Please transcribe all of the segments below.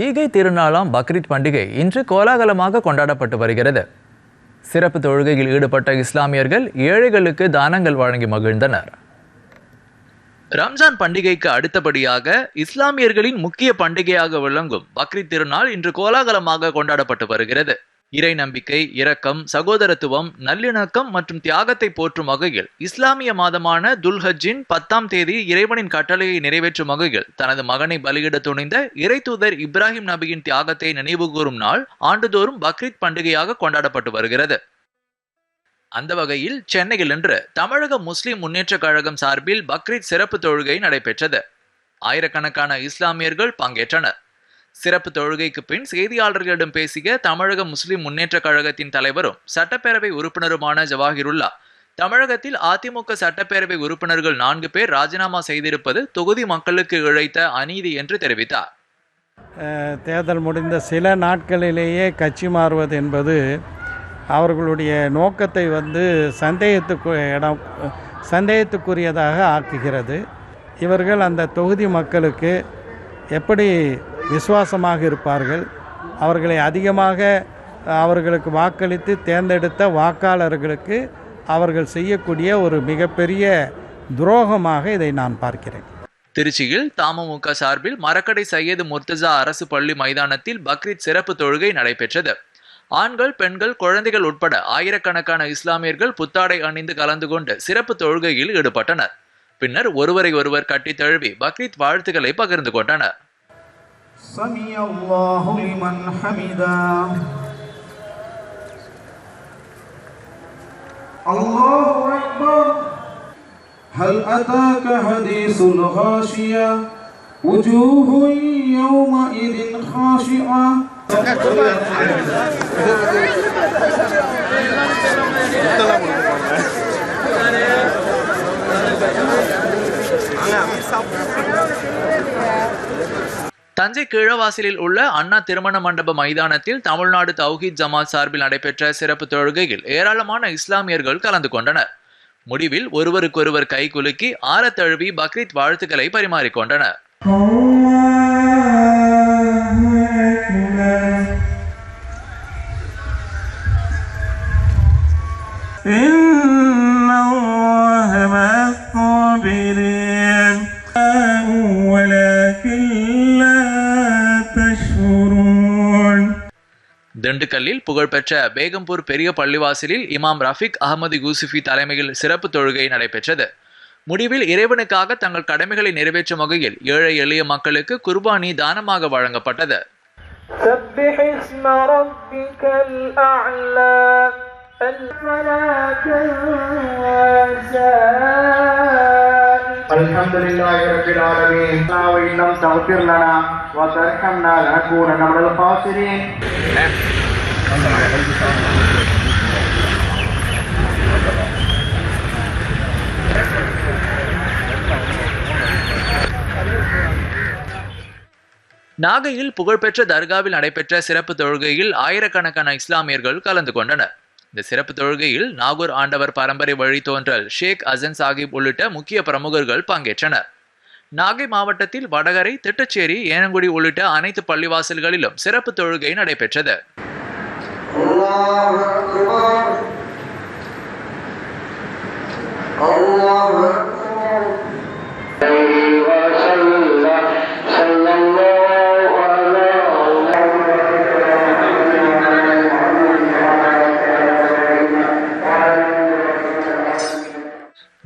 ஈகை திருநாளாம் பக்ரீத் பண்டிகை இன்று கோலாகலமாக கொண்டாடப்பட்டு வருகிறது. சிறப்பு தொழுகையில் ஈடுபட்ட இஸ்லாமியர்கள் ஏழைகளுக்கு தானங்கள் வழங்கி மகிழ்ந்தனர். ரம்ஜான் பண்டிகைக்கு அடுத்தபடியாக இஸ்லாமியர்களின் முக்கிய பண்டிகையாக விளங்கும் பக்ரீத் திருநாள் இன்று கோலாகலமாக கொண்டாடப்பட்டு வருகிறது. இறை நம்பிக்கை, இரக்கம், சகோதரத்துவம், நல்லிணக்கம் மற்றும் தியாகத்தை போற்றும் வகையில் இஸ்லாமிய மாதமான துல்ஹஜ்ஜின் 10ஆம் தேதி இறைவனின் கட்டளையை நிறைவேற்றும் வகையில் தனது மகனை பலியிட துணிந்த இறை தூதர் இப்ராஹிம் நபியின் தியாகத்தை நினைவுகூரும் நாள் ஆண்டுதோறும் பக்ரீத் பண்டிகையாக கொண்டாடப்பட்டு வருகிறது. அந்த வகையில் சென்னையில் இன்று தமிழக முஸ்லிம் முன்னேற்ற கழகம் சார்பில் பக்ரீத் சிறப்பு தொழுகை நடைபெற்றது. ஆயிரக்கணக்கான இஸ்லாமியர்கள் பங்கேற்றனர். சிறப்பு தொழுகைக்கு பின் செய்தியாளர்களிடம் பேசிய தமிழக முஸ்லிம் முன்னேற்ற கழகத்தின் தலைவரும் சட்டப்பேரவை உறுப்பினருமான ஜவாஹிருல்லா, தமிழகத்தில் அதிமுக சட்டப்பேரவை உறுப்பினர்கள் 4 பேர் ராஜினாமா செய்திருப்பது தொகுதி மக்களுக்கு இழைத்த அநீதி என்று தெரிவித்தார். தேர்தல் முடிந்த சில நாட்களிலேயே கட்சி மாறுவது என்பது அவர்களுடைய நோக்கத்தை சந்தேகத்துக்குரியதாக ஆக்குகிறது. இவர்கள் அந்த தொகுதி மக்களுக்கு எப்படி விசுவாசமாக இருப்பார்கள்? அவர்களை அதிகமாக அவர்களுக்கு வாக்களித்து தேர்ந்தெடுத்த வாக்காளர்களுக்கு அவர்கள் செய்யக்கூடிய ஒரு மிகப்பெரிய துரோகமாக இதை நான் பார்க்கிறேன். திருச்சியில் தமுமுக சார்பில் மரக்கடை சையது முர்த்தஜா அரசு பள்ளி மைதானத்தில் பக்ரீத் சிறப்பு தொழுகை நடைபெற்றது. ஆண்கள், பெண்கள், குழந்தைகள் உட்பட ஆயிரக்கணக்கான இஸ்லாமியர்கள் புத்தாடை அணிந்து கலந்து கொண்டு சிறப்பு தொழுகையில் ஈடுபட்டனர். பின்னர் ஒருவரை ஒருவர் கட்டி தழுவி பக்ரீத் வாழ்த்துக்களை பகிர்ந்து கொண்டனர். سمع الله لمن حمده الله أكبر هل أتاك حديث الغاشية وجوه يومئذ خاشعة தஞ்சை கீழவாசலில் உள்ள அண்ணா திருமண மண்டப மைதானத்தில் தமிழ்நாடு தௌஹீத் ஜமாத் சார்பில் நடைபெற்ற சிறப்பு தொழுகையில் ஏராளமான இஸ்லாமியர்கள் கலந்து கொண்டனர். முடிவில் ஒருவருக்கொருவர் கை குலுக்கி ஆற தழுவி பக்ரீத் வாழ்த்துக்களை பரிமாறிக்கொண்டனர். திண்டுக்கல்லில் புகழ்பெற்ற பேகம்பூர் பெரிய பள்ளிவாசலில் இமாம் ரஃபீக் அகமது யூசுஃபி தலைமையில் சிறப்பு தொழுகை நடைபெற்றது. முடிவில் இறைவனுக்காக தங்கள் கடமைகளை நிறைவேற்றும் வகையில் ஏழை எளிய மக்களுக்கு குர்பானி தானமாக வழங்கப்பட்டது. الحمد لله رب العالمين وإن لم تغفر لنا وترحمنا لنكونن من الخاسرين. நாகையில் புகழ்பெற்ற தர்காவில் நடைபெற்ற சிறப்பு தொழுகையில் ஆயிரக்கணக்கான இஸ்லாமியர்கள் கலந்து கொண்டனர். இந்த சிறப்பு தொழுகையில் நாகூர் ஆண்டவர் பரம்பரை வழித்தோன்றல் ஷேக் அசன் சாஹிப் உள்ளிட்ட முக்கிய பிரமுகர்கள் பங்கேற்றனர். நாகை மாவட்டத்தில் வடகரை, திட்டச்சேரி, ஏனங்குடி உள்ளிட்ட அனைத்து பள்ளிவாசல்களிலும் சிறப்பு தொழுகை நடைபெற்றது.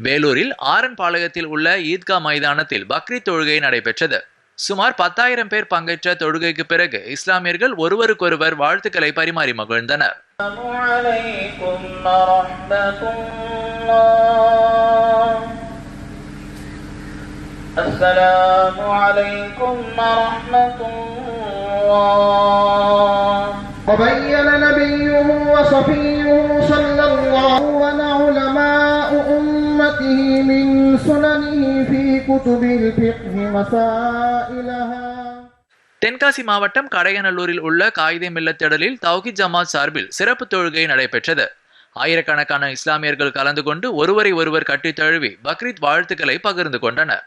வேலூரில் ஆரன்பாளையத்தில் உள்ள ஈத்கா மைதானத்தில் பக்ரீத் தொழுகை நடைபெற்றது. சுமார் 10,000 பேர் பங்கேற்ற தொழுகைக்கு பிறகு இஸ்லாமியர்கள் ஒருவருக்கொருவர் வாழ்த்துக்களை பரிமாறி மகிழ்ந்தனர். وبين نبيه وصفيه صلى الله علماء أمته من سننه في كتب الفقه مسائلها. தென்காசி மாவட்டம் கடையநல்லூரில் உள்ள காயிதே மில்லத்திடலில் தௌஹீத் ஜமாத் சார்பில் சிறப்பு தொழுகை நடைபெற்றது. ஆயிரக்கணக்கான இஸ்லாமியர்கள் கலந்து கொண்டு ஒருவரை ஒருவர் கட்டி தழுவி பக்ரீத் வாழ்த்துக்களை பகிர்ந்து கொண்டனர்.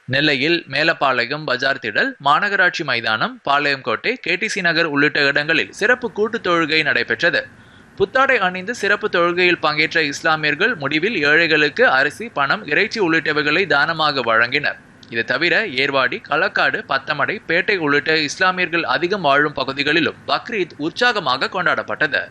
நெல்லையில் மேலப்பாளையம் பஜார் திடல், மாநகராட்சி மைதானம், பாளையங்கோட்டை, கேடிசி நகர் உள்ளிட்ட இடங்களில் சிறப்பு கூட்டு தொழுகை நடைபெற்றது. புத்தாடை அணிந்து சிறப்பு தொழுகையில் பங்கேற்ற இஸ்லாமியர்கள் முடிவில் ஏழைகளுக்கு அரிசி, பணம், இறைச்சி உள்ளிட்டவைகளை தானமாக வழங்கினர். இது தவிர ஏர்வாடி, களக்காடு, பத்தமடை, பேட்டை உள்ளிட்ட இஸ்லாமியர்கள் அதிகம் வாழும் பகுதிகளிலும் பக்ரீத் உற்சாகமாக கொண்டாடப்பட்டது.